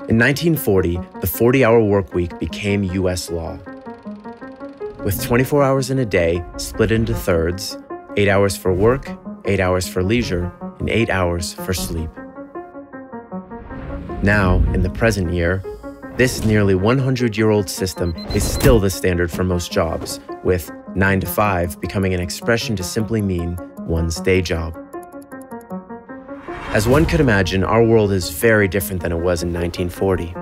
In 1940, the 40-hour workweek became U.S. law. With 24 hours in a day split into thirds, 8 hours for work, 8 hours for leisure, and 8 hours for sleep. Now, in the present year, this nearly 100-year-old system is still the standard for most jobs, with 9 to 5 becoming an expression to simply mean one's day job. As one could imagine, our world is very different than it was in 1940.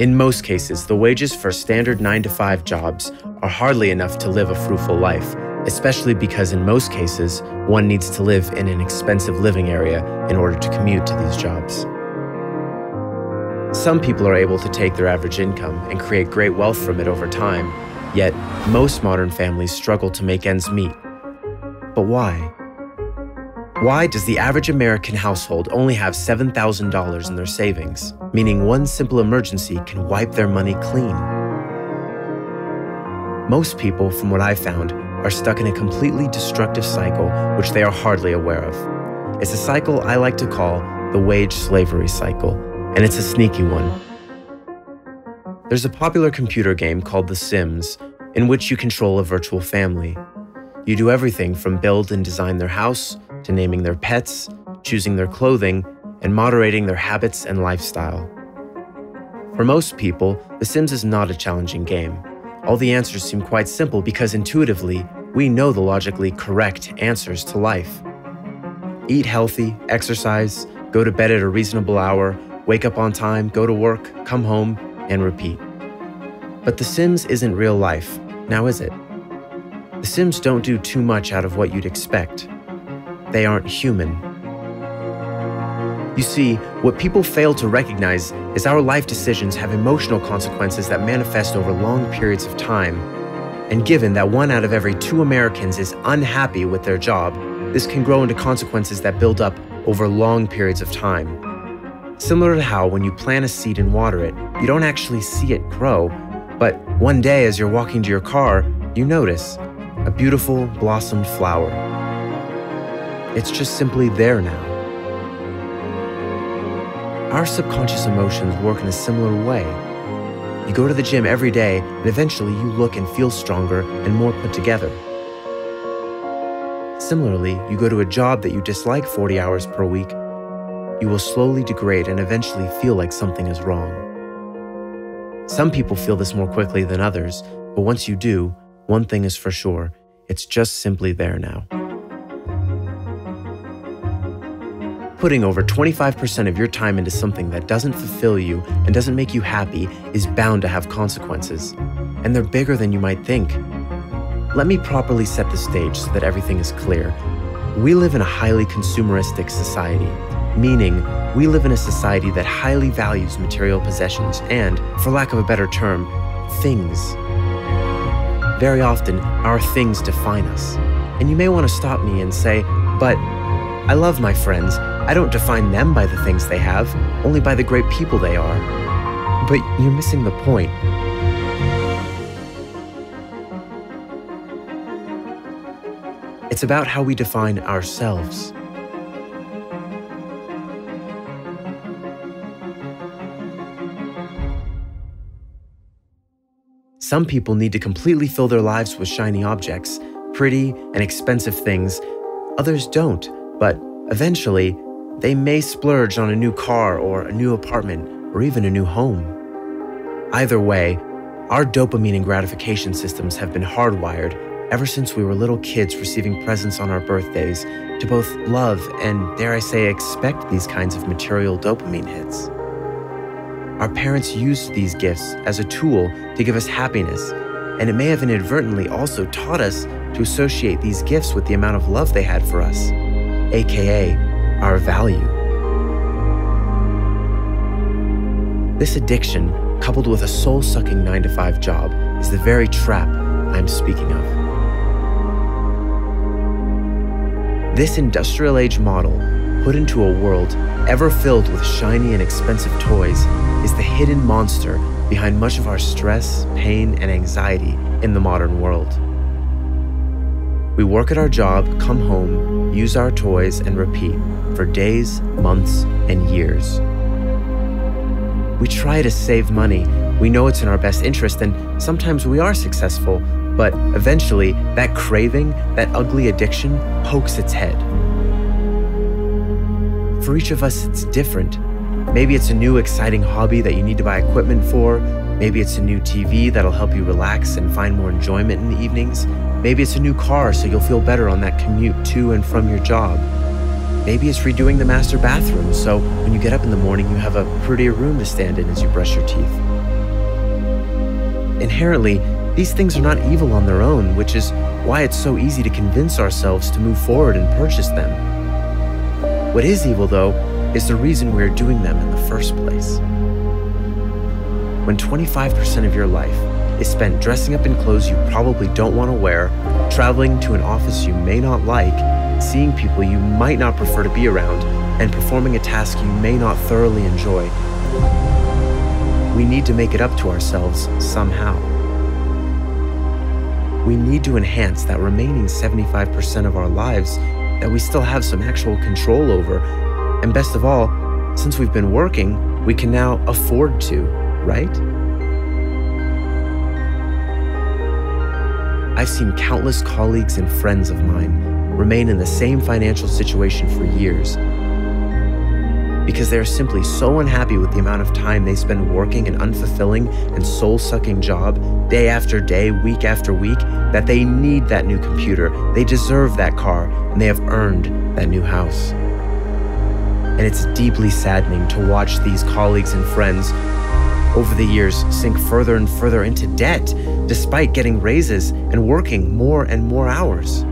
In most cases, the wages for standard 9 to 5 jobs are hardly enough to live a fruitful life, especially because in most cases, one needs to live in an expensive living area in order to commute to these jobs. Some people are able to take their average income and create great wealth from it over time, yet most modern families struggle to make ends meet. But why? Why does the average American household only have $7,000 in their savings, meaning one simple emergency can wipe their money clean? Most people, from what I've found, are stuck in a completely destructive cycle which they are hardly aware of. It's a cycle I like to call the wage slavery cycle, and it's a sneaky one. There's a popular computer game called The Sims, in which you control a virtual family. You do everything from build and design their house, to naming their pets, choosing their clothing, and moderating their habits and lifestyle. For most people, The Sims is not a challenging game. All the answers seem quite simple because intuitively, we know the logically correct answers to life. Eat healthy, exercise, go to bed at a reasonable hour, wake up on time, go to work, come home, and repeat. But The Sims isn't real life, now is it? The Sims don't do too much out of what you'd expect. They aren't human. You see, what people fail to recognize is our life decisions have emotional consequences that manifest over long periods of time. And given that 1 out of every 2 Americans is unhappy with their job, this can grow into consequences that build up over long periods of time. Similar to how when you plant a seed and water it, you don't actually see it grow, but one day as you're walking to your car, you notice a beautiful blossomed flower. It's just simply there now. Our subconscious emotions work in a similar way. You go to the gym every day, and eventually you look and feel stronger and more put together. Similarly, you go to a job that you dislike 40 hours per week, you will slowly degrade and eventually feel like something is wrong. Some people feel this more quickly than others, but once you do, one thing is for sure, it's just simply there now. Putting over 25% of your time into something that doesn't fulfill you and doesn't make you happy is bound to have consequences, and they're bigger than you might think. Let me properly set the stage so that everything is clear. We live in a highly consumeristic society, meaning we live in a society that highly values material possessions and, for lack of a better term, things. Very often, our things define us. And you may want to stop me and say, but I love my friends. I don't define them by the things they have, only by the great people they are. But you're missing the point. It's about how we define ourselves. Some people need to completely fill their lives with shiny objects, pretty and expensive things. Others don't, but eventually, they may splurge on a new car or a new apartment or even a new home. Either way, our dopamine and gratification systems have been hardwired ever since we were little kids receiving presents on our birthdays to both love and, dare I say, expect these kinds of material dopamine hits. Our parents used these gifts as a tool to give us happiness, and it may have inadvertently also taught us to associate these gifts with the amount of love they had for us, aka our value. This addiction, coupled with a soul-sucking 9-to-5 job, is the very trap I'm speaking of. This industrial age model, put into a world ever filled with shiny and expensive toys, is the hidden monster behind much of our stress, pain, and anxiety in the modern world. We work at our job, come home, use our toys, and repeat for days, months, and years. We try to save money. We know it's in our best interest, and sometimes we are successful, but eventually that craving, that ugly addiction, pokes its head. For each of us, it's different. Maybe it's a new exciting hobby that you need to buy equipment for. Maybe it's a new TV that'll help you relax and find more enjoyment in the evenings. Maybe it's a new car so you'll feel better on that commute to and from your job. Maybe it's redoing the master bathroom so when you get up in the morning you have a prettier room to stand in as you brush your teeth. Inherently, these things are not evil on their own, which is why it's so easy to convince ourselves to move forward and purchase them. What is evil, though, is the reason we're doing them in the first place. When 25% of your life is spent dressing up in clothes you probably don't want to wear, traveling to an office you may not like, seeing people you might not prefer to be around, and performing a task you may not thoroughly enjoy, we need to make it up to ourselves somehow. We need to enhance that remaining 75% of our lives that we still have some actual control over. And best of all, since we've been working, we can now afford to, right? I've seen countless colleagues and friends of mine remain in the same financial situation for years because they are simply so unhappy with the amount of time they spend working an unfulfilling and soul-sucking job day after day, week after week, that they need that new computer, they deserve that car, and they have earned that new house. And it's deeply saddening to watch these colleagues and friends over the years sink further and further into debt despite getting raises and working more and more hours.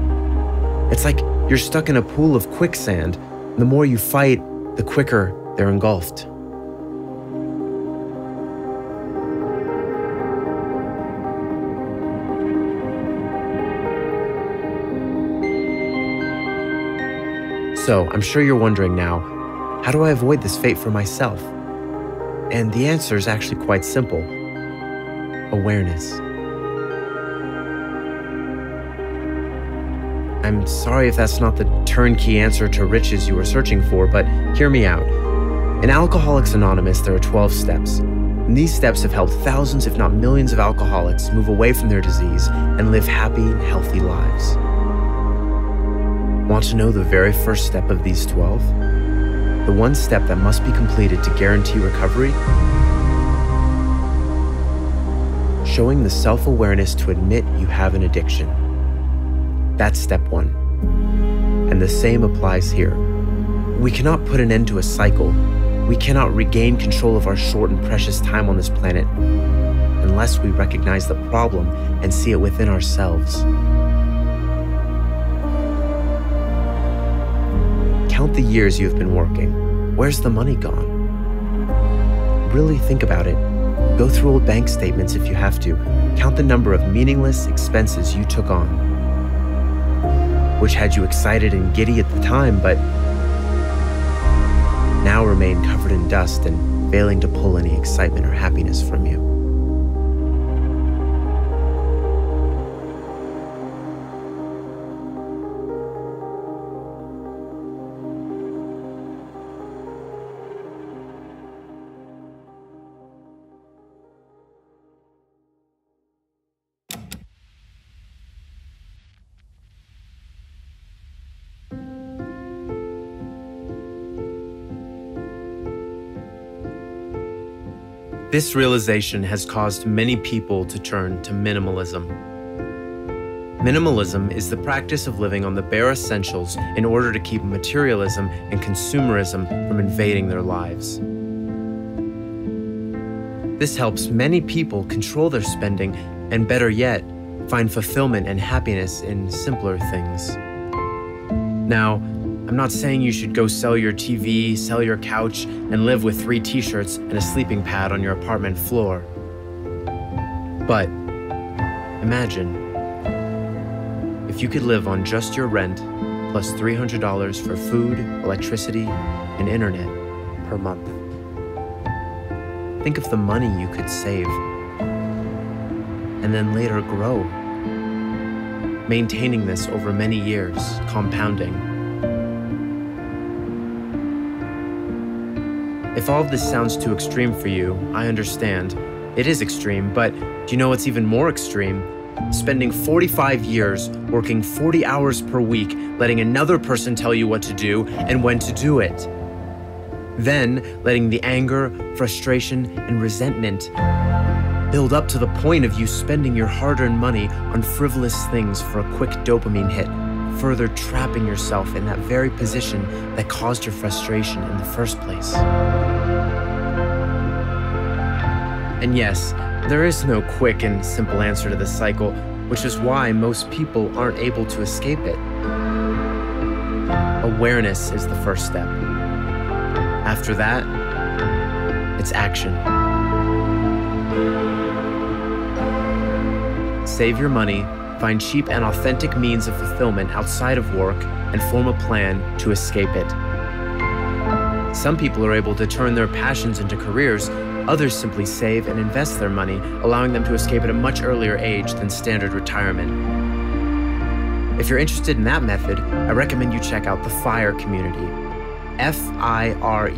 It's like you're stuck in a pool of quicksand. The more you fight, the quicker they're engulfed. So, I'm sure you're wondering now, how do I avoid this fate for myself? And the answer is actually quite simple: awareness. I'm sorry if that's not the turnkey answer to riches you were searching for, but hear me out. In Alcoholics Anonymous, there are 12 steps. And these steps have helped thousands, if not millions, of alcoholics move away from their disease and live happy and healthy lives. Want to know the very first step of these 12? The one step that must be completed to guarantee recovery? Showing the self-awareness to admit you have an addiction. That's step one. And the same applies here. We cannot put an end to a cycle. We cannot regain control of our short and precious time on this planet unless we recognize the problem and see it within ourselves. Count the years you've been working. Where's the money gone? Really think about it. Go through old bank statements if you have to. Count the number of meaningless expenses you took on, which had you excited and giddy at the time, but now remain covered in dust and failing to pull any excitement or happiness from you. This realization has caused many people to turn to minimalism. Minimalism is the practice of living on the bare essentials in order to keep materialism and consumerism from invading their lives. This helps many people control their spending and, better yet, find fulfillment and happiness in simpler things. Now, I'm not saying you should go sell your TV, sell your couch, and live with 3 t-shirts and a sleeping pad on your apartment floor. But imagine if you could live on just your rent plus $300 for food, electricity, and internet per month. Think of the money you could save and then later grow, maintaining this over many years, compounding. If all of this sounds too extreme for you, I understand. It is extreme, but do you know what's even more extreme? Spending 45 years working 40 hours per week, letting another person tell you what to do and when to do it. Then letting the anger, frustration, and resentment build up to the point of you spending your hard-earned money on frivolous things for a quick dopamine hit, further trapping yourself in that very position that caused your frustration in the first place. And yes, there is no quick and simple answer to this cycle, which is why most people aren't able to escape it. Awareness is the first step. After that, it's action. Save your money, find cheap and authentic means of fulfillment outside of work, and form a plan to escape it. Some people are able to turn their passions into careers. Others simply save and invest their money, allowing them to escape at a much earlier age than standard retirement. If you're interested in that method, I recommend you check out the FIRE community. FIRE,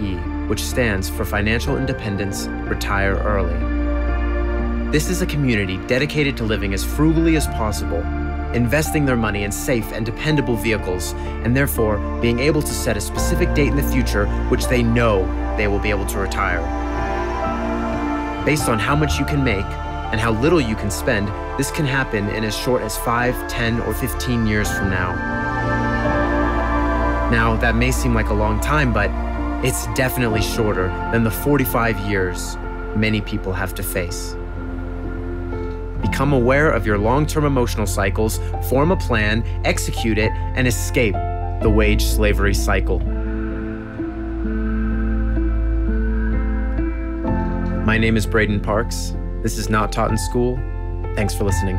which stands for Financial Independence, Retire Early. This is a community dedicated to living as frugally as possible, investing their money in safe and dependable vehicles, and therefore being able to set a specific date in the future which they know they will be able to retire. Based on how much you can make and how little you can spend, this can happen in as short as 5, 10, or 15 years from now. Now, that may seem like a long time, but it's definitely shorter than the 45 years many people have to face. Become aware of your long-term emotional cycles, form a plan, execute it, and escape the wage slavery cycle. My name is Braden Parks. This is Not Taught in School. Thanks for listening.